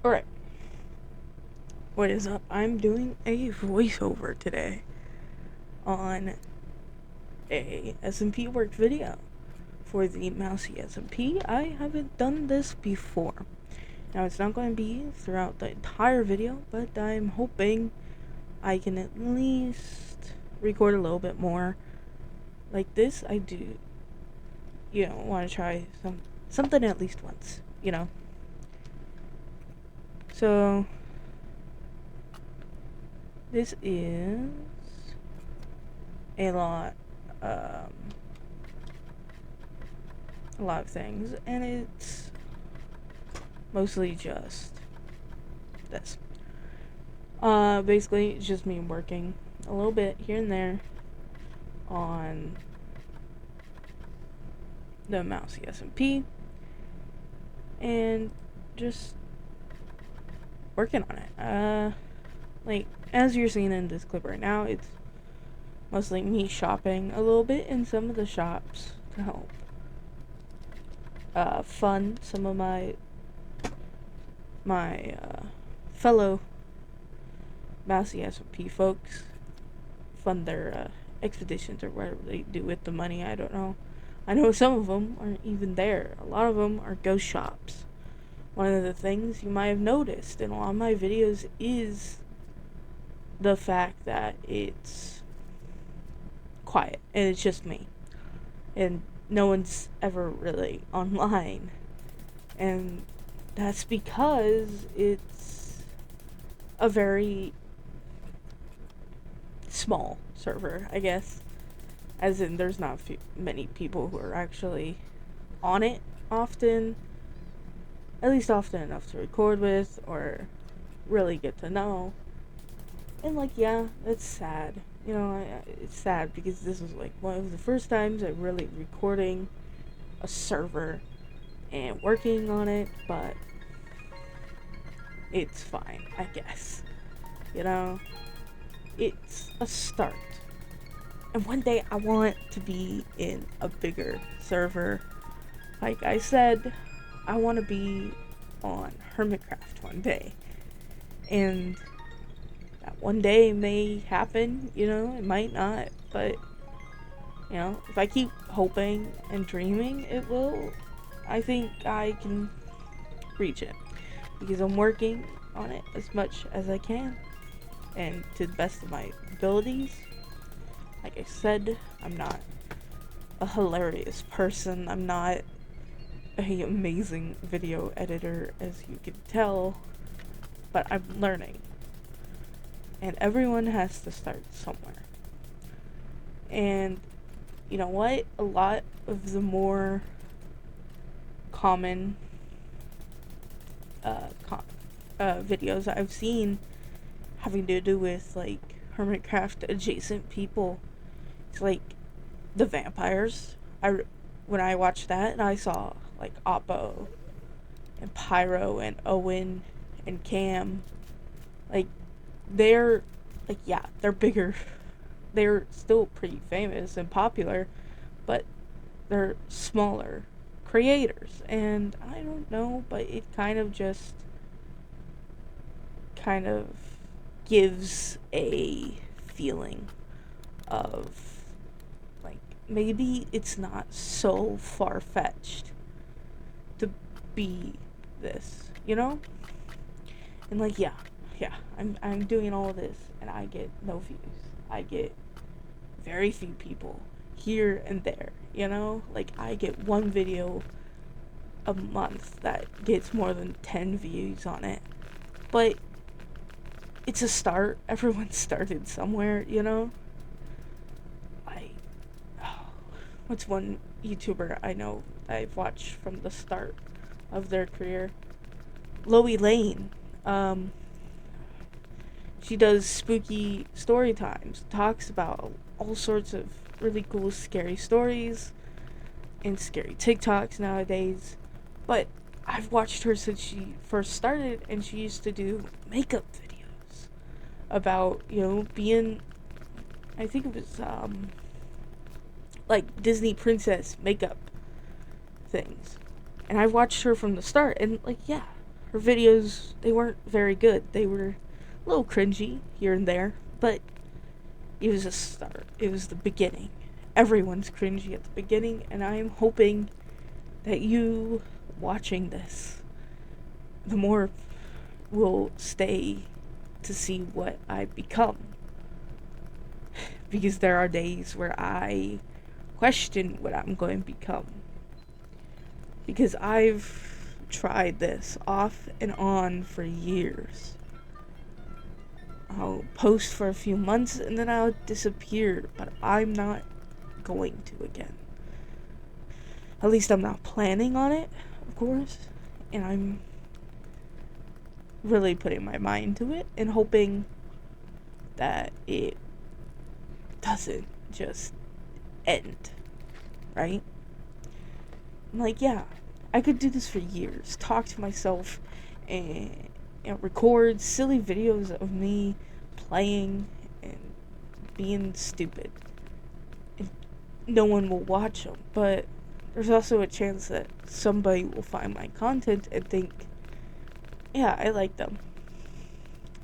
Alright, what is up? I'm doing a voiceover today on a Smp Work video for the Mousy SMP. I haven't done this before. Now, it's not going to be throughout the entire video, but I'm hoping I can at least record a little bit more like this. I do, want to try something at least once. So, this is a lot a lot of things, and it's mostly just this. Basically, it's just me working a little bit here and there on the Mousy SMP and just working on it. Like, as you're seeing in this clip right now, it's mostly me shopping a little bit in some of the shops to help fund some of my fellow Mousy SMP folks, fund their expeditions or whatever they do with the money. I don't know. I know some of them aren't even there. A lot of them are ghost shops. One of the things you might have noticed in a lot of my videos is the fact that it's quiet and it's just me. And no one's ever really online. And that's because it's a very small server, I guess. As in, there's not many people who are actually on it often. At least often enough to record with or really get to know. And, like, yeah, that's sad. It's sad because this was, like, one of the first times I really recording a server and working on it, but it's fine, I guess. It's a start. And one day I want to be in a bigger server. Like I said, I want to be on Hermitcraft one day. And that one day may happen, it might not, but if I keep hoping and dreaming it will, I think I can reach it. Because I'm working on it as much as I can and to the best of my abilities. Like I said, I'm not a hilarious person. I'm not an amazing video editor, as you can tell, but I'm learning. And everyone has to start somewhere. And you know what? A lot of the more common videos I've seen having to do with, like, Hermitcraft adjacent people, it's like the vampires. When I watched that and I saw, like, Oppo and Pyro and Owen and Cam, like, they're, like, yeah, they're bigger. They're still pretty famous and popular, but they're smaller creators. And I don't know, but it kind of gives a feeling of, like, maybe it's not so far-fetched to be this. And, like, yeah, I'm doing all this and I get no views. I get very few people here and there, like, I get one video a month that gets more than 10 views on it, but it's a start. Everyone started somewhere. I What's one YouTuber I know I've watched from the start of their career? Loey Lane. She does spooky story times, talks about all sorts of really cool scary stories and scary TikToks nowadays. But I've watched her since she first started, and she used to do makeup videos about, being, I think it was, like, Disney princess makeup things. And I've watched her from the start, and, like, yeah, her videos, they weren't very good. They were a little cringy here and there, but it was a start. It was the beginning. Everyone's cringy at the beginning, and I am hoping that you watching this, the more will stay to see what I become. Because there are days where I question what I'm going to become. Because I've tried this off and on for years. I'll post for a few months and then I'll disappear, but I'm not going to again. At least I'm not planning on it, of course, and I'm really putting my mind to it and hoping that it doesn't just end, right? I'm like, yeah, I could do this for years, talk to myself and record silly videos of me playing and being stupid. And no one will watch them, but there's also a chance that somebody will find my content and think, yeah, I like them.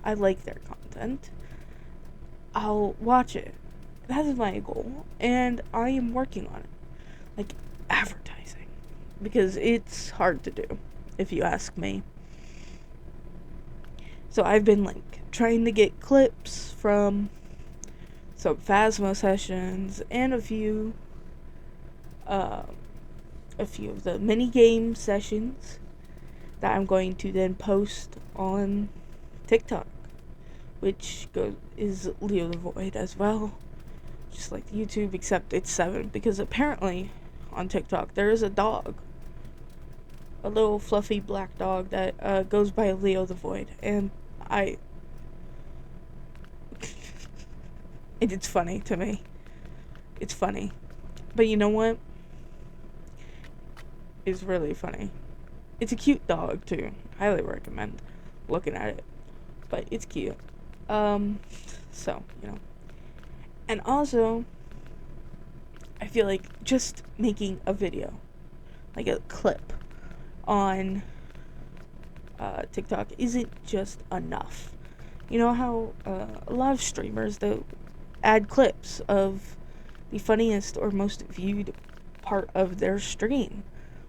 I like their content. I'll watch it. That's my goal, and I am working on it. Like advertising. Because it's hard to do, if you ask me. So I've been trying to get clips from some Phasma sessions and a few of the mini game sessions that I'm going to then post on TikTok, which is Leo the Void as well, just like YouTube, except it's 7, because apparently on TikTok there is a dog, a little fluffy black dog that goes by Leo the Void, and it's funny to me. It's funny. But you know what? It's really funny. It's a cute dog, too. Highly recommend looking at it. But it's cute. So, And also, I feel like just making a video, like a clip, on TikTok isn't just enough. You know how a lot of streamers, they'll add clips of the funniest or most viewed part of their stream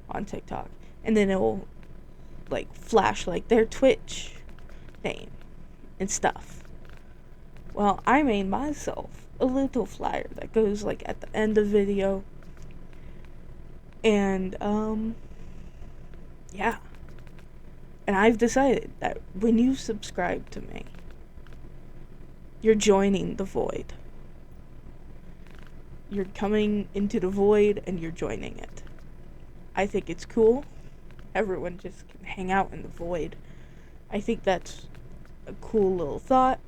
on TikTok, and then it'll flash their Twitch name and stuff. Well, I made myself a little flyer that goes at the end of the video, and yeah. And I've decided that when you subscribe to me, you're joining the void. You're coming into the void and you're joining it. I think it's cool. Everyone just can hang out in the void. I think that's a cool little thought.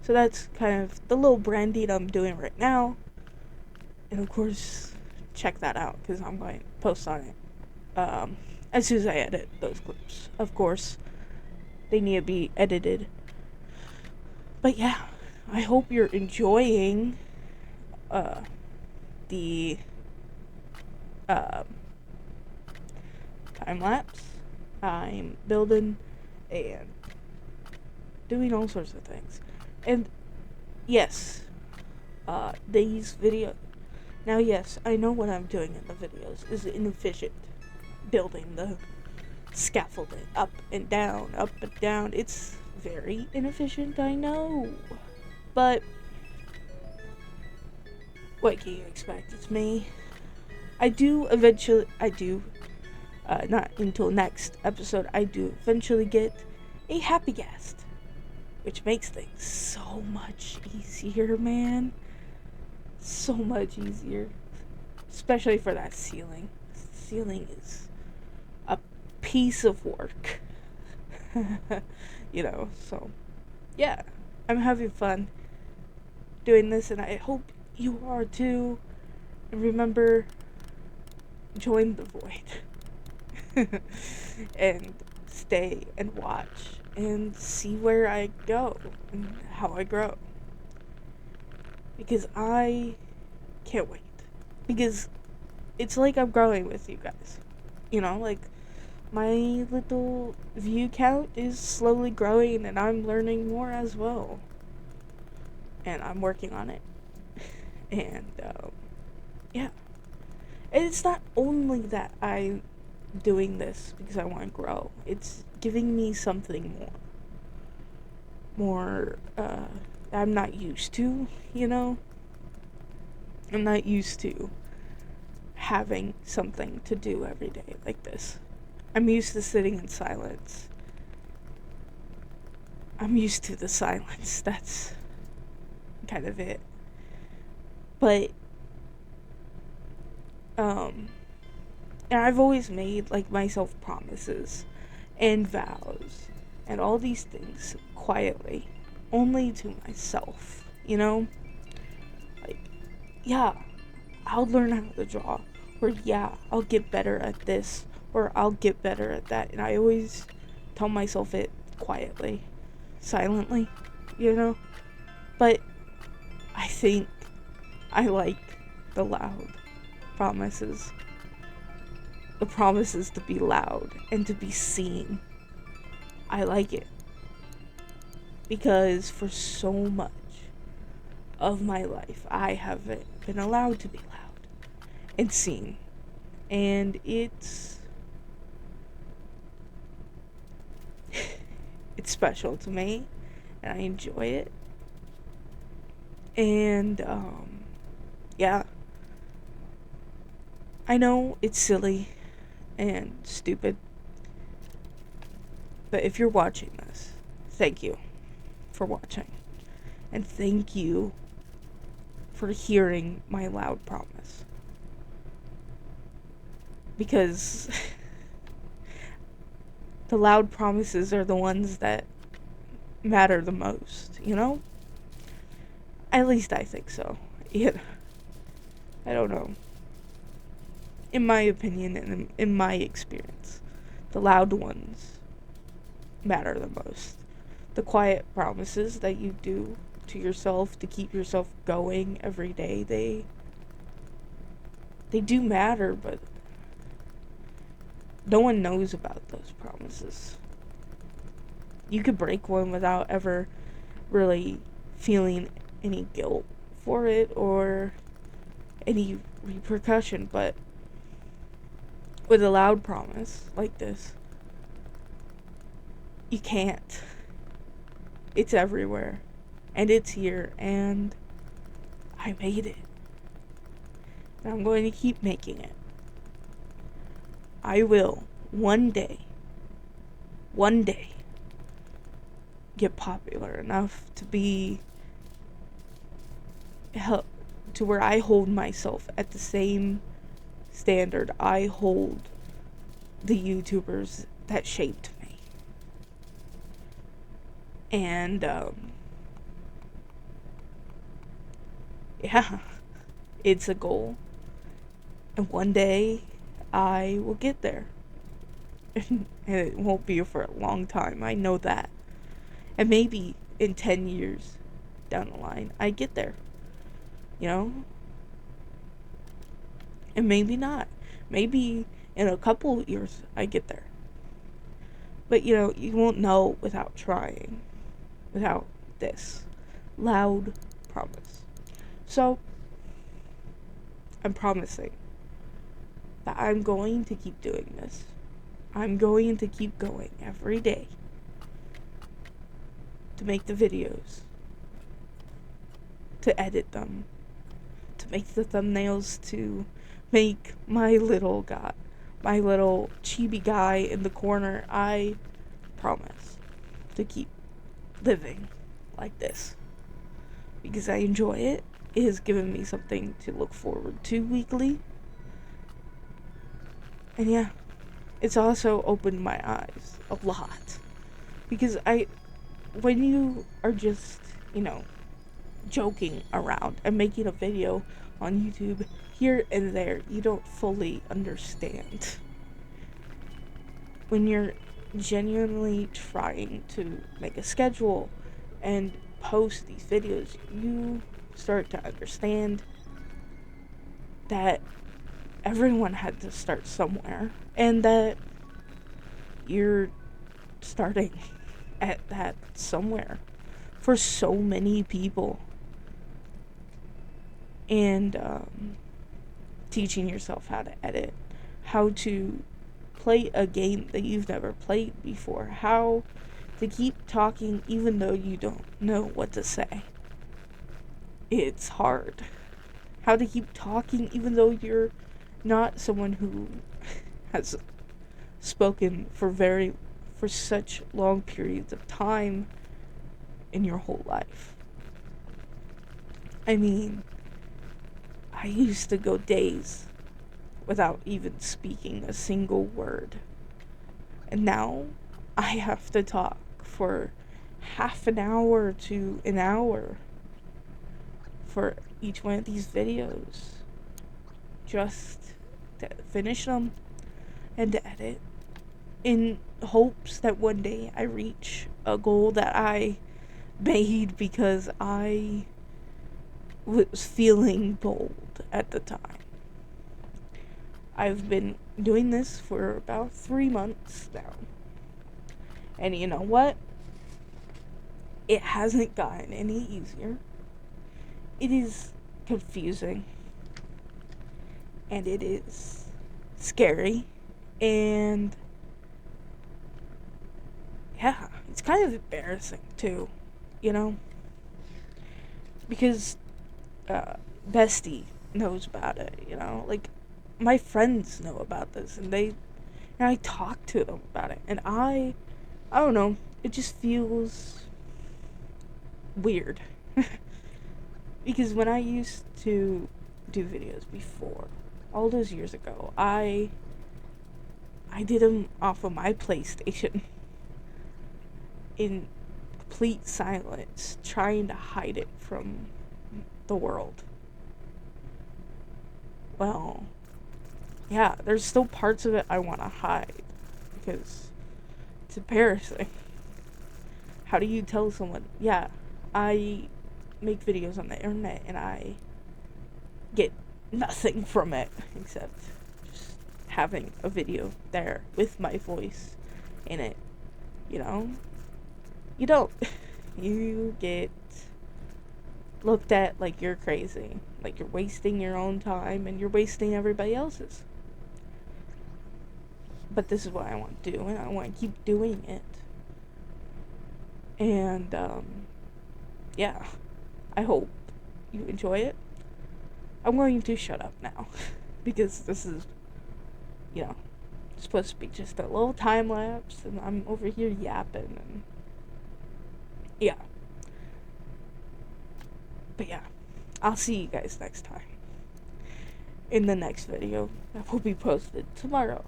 So that's kind of the little branding I'm doing right now. And of course, check that out because I'm going to post on it. As soon as I edit those clips. Of course, they need to be edited. But yeah, I hope you're enjoying the time lapse. I'm building and doing all sorts of things. And yes, these videos. Now, yes, I know what I'm doing in the videos is inefficient. Building the scaffolding up and down. It's very inefficient, I know. But what can you expect? It's me. I do, not until next episode, I do eventually get a happy guest, which makes things so much easier, man. So much easier. Especially for that ceiling. Ceiling is a piece of work. So yeah, I'm having fun doing this, and I hope you are too. And remember, join the void. And stay and watch and see where I go and how I grow. Because I can't wait. Because it's like I'm growing with you guys. my little view count is slowly growing and I'm learning more as well. And I'm working on it. And, yeah. And it's not only that I'm doing this because I want to grow, it's giving me something more, I'm not used to, you know? I'm not used to having something to do every day like this. I'm used to sitting in silence. I'm used to the silence. That's kind of it. But, and I've always made, like, myself promises and vows and all these things quietly, only to myself, you know? Like, yeah, I'll learn how to draw, or yeah, I'll get better at this, or I'll get better at that, and I always tell myself it quietly, silently, you know? But I think I like the loud promises. The promises to be loud and to be seen. I like it. Because for so much of my life, I haven't been allowed to be loud and seen. And it's special to me, and I enjoy it. And yeah, I know it's silly and stupid, but if you're watching this, thank you for watching, and thank you for hearing my loud promise, because the loud promises are the ones that matter the most, you know? At least I think so. Yeah. I don't know. In my opinion and in my experience, the loud ones matter the most. The quiet promises that you do to yourself to keep yourself going every day, they do matter, but no one knows about those promises. You could break one without ever really feeling any guilt for it or any repercussion, but with a loud promise like this, you can't. It's everywhere, and it's here, and I made it, and I'm going to keep making it. I will one day get popular enough to be to where I hold myself at the same standard I hold the YouTubers that shaped me. And yeah, it's a goal, and one day I will get there. And it won't be for a long time, I know that. And maybe in 10 years down the line, I get there. You know? And maybe not. Maybe in a couple of years, I get there. But, you know, you won't know without trying. Without this loud promise. So, I'm promising that I'm going to keep doing this. I'm going to keep going every day to make the videos, to edit them, to make the thumbnails, to make my little chibi guy in the corner. I promise to keep living like this because I enjoy it. It has given me something to look forward to weekly. And yeah, it's also opened my eyes a lot. Because when you are just, you know, joking around and making a video on YouTube here and there, you don't fully understand. When you're genuinely trying to make a schedule and post these videos, you start to understand that everyone had to start somewhere, and that you're starting at that somewhere for so many people. And teaching yourself how to edit, how to play a game that you've never played before, how to keep talking even though you don't know what to say. It's hard. How to keep talking even though you're not someone who has spoken for such long periods of time in your whole life. I mean, I used to go days without even speaking a single word. And now I have to talk for half an hour to an hour for each one of these videos, just to finish them and to edit, in hopes that one day I reach a goal that I made because I was feeling bold at the time. I've been doing this for about 3 months now. And you know what? It hasn't gotten any easier. It is confusing. And it is scary. And yeah, it's kind of embarrassing too, you know? Because Bestie knows about it, you know? Like, my friends know about this, and I talk to them about it, and I don't know, it just feels weird. Because when I used to do videos before, all those years ago, I did them off of my PlayStation in complete silence, trying to hide it from the world. Well, yeah, there's still parts of it I want to hide because it's embarrassing. How do you tell someone, yeah, I make videos on the internet and I get nothing from it except just having a video there with my voice in it, you know? You don't. You get looked at like you're crazy, like you're wasting your own time and you're wasting everybody else's. But this is what I want to do, and I want to keep doing it. And yeah, I hope you enjoy it. I'm going to shut up now because this is, you know, supposed to be just a little time lapse, and I'm over here yapping, and yeah. But yeah, I'll see you guys next time in the next video that will be posted tomorrow.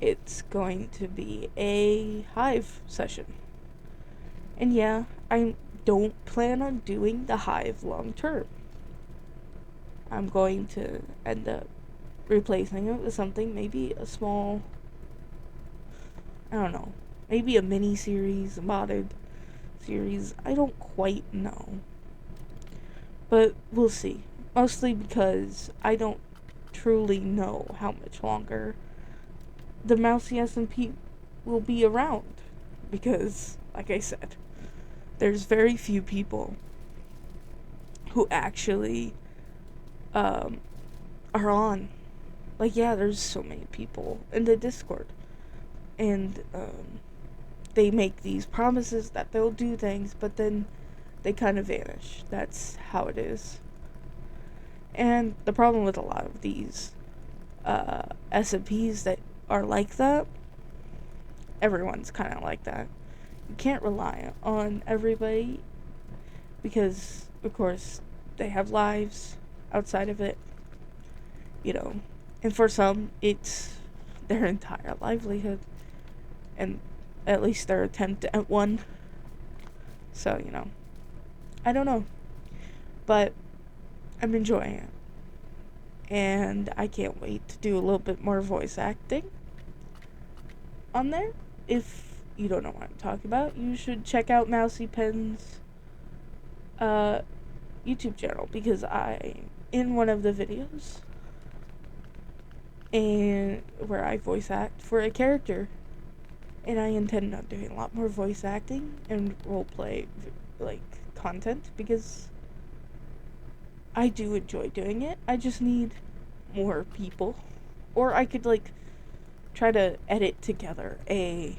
It's going to be a Hive session. And yeah, I don't plan on doing the Hive long term. I'm going to end up replacing it with something, maybe a small, I don't know, maybe a mini series, a modded series. I don't quite know. But we'll see. Mostly because I don't truly know how much longer the Mousy Smp will be around. Because, like I said, there's very few people who actually are on. Like, yeah, there's so many people in the Discord. And they make these promises that they'll do things, but then they kind of vanish. That's how it is. And the problem with a lot of these SMPs that are like that, everyone's kind of like that. You can't rely on everybody because, of course, they have lives outside of it, you know. And for some, it's their entire livelihood, and at least their attempt at one. So, you know, I don't know, but I'm enjoying it. And I can't wait to do a little bit more voice acting on there. If you don't know what I'm talking about, you should check out Mousy Pen's YouTube channel, because in one of the videos and where I voice act for a character And I intend on doing a lot more voice acting and roleplay, like, content, because I do enjoy doing it. I just need more people. Or I could, like, try to edit together a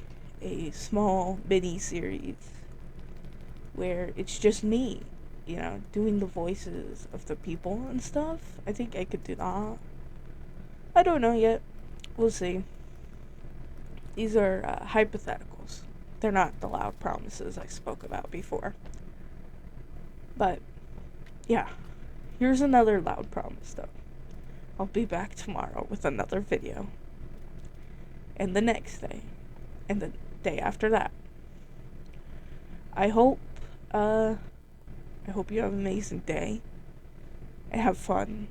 small mini series where it's just me, doing the voices of the people and stuff. I think I could do that. I don't know yet. We'll see. These are hypotheticals. They're not the loud promises I spoke about before. But, yeah. Here's another loud promise, though. I'll be back tomorrow with another video. And the next day. And the day after that. I hope, I hope you have an amazing day. And have fun.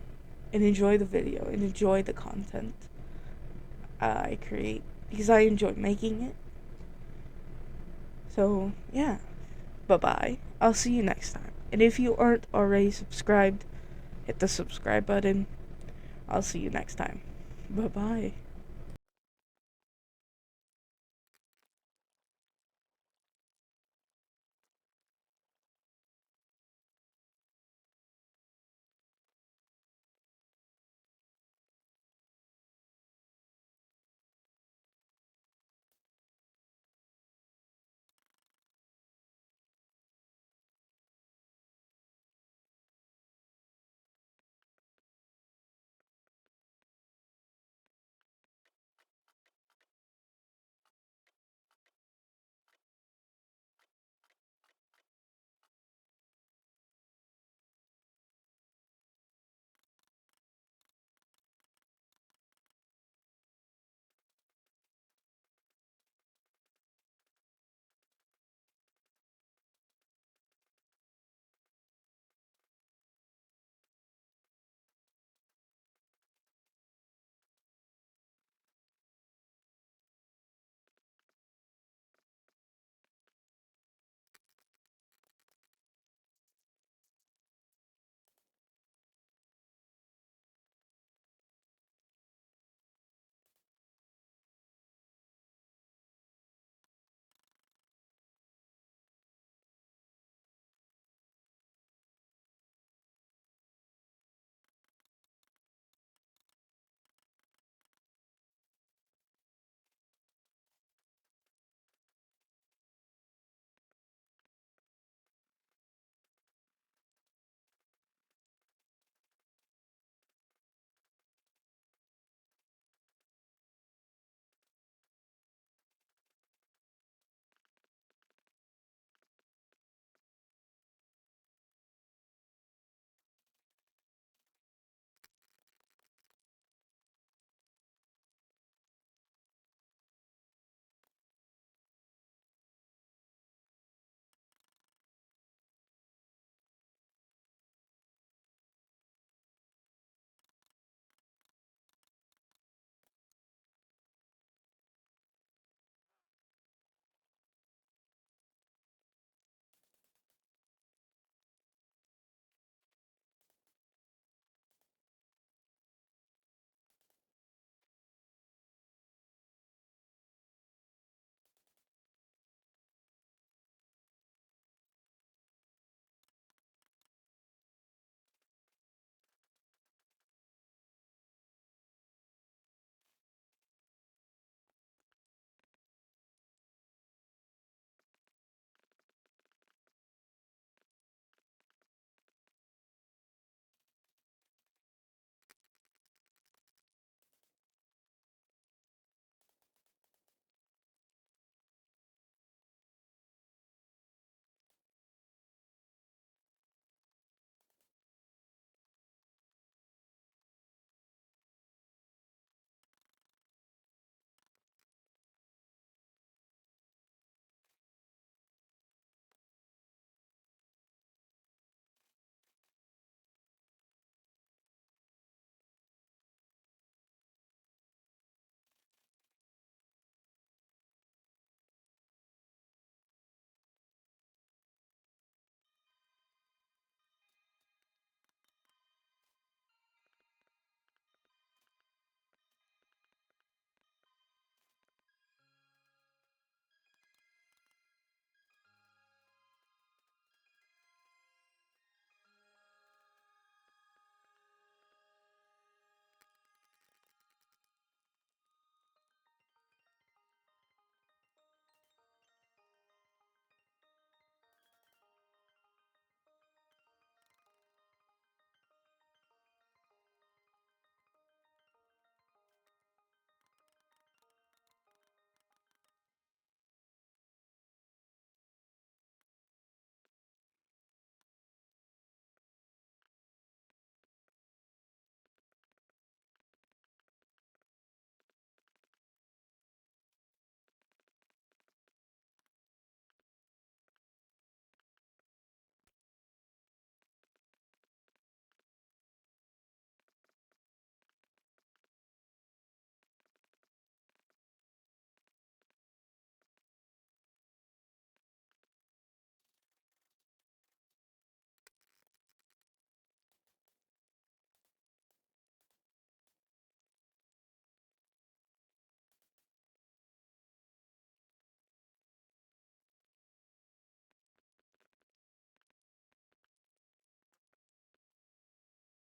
And enjoy the video. And enjoy the content I create. Because I enjoy making it. So, yeah. Bye-bye. I'll see you next time. And if you aren't already subscribed, hit the subscribe button. I'll see you next time. Bye-bye.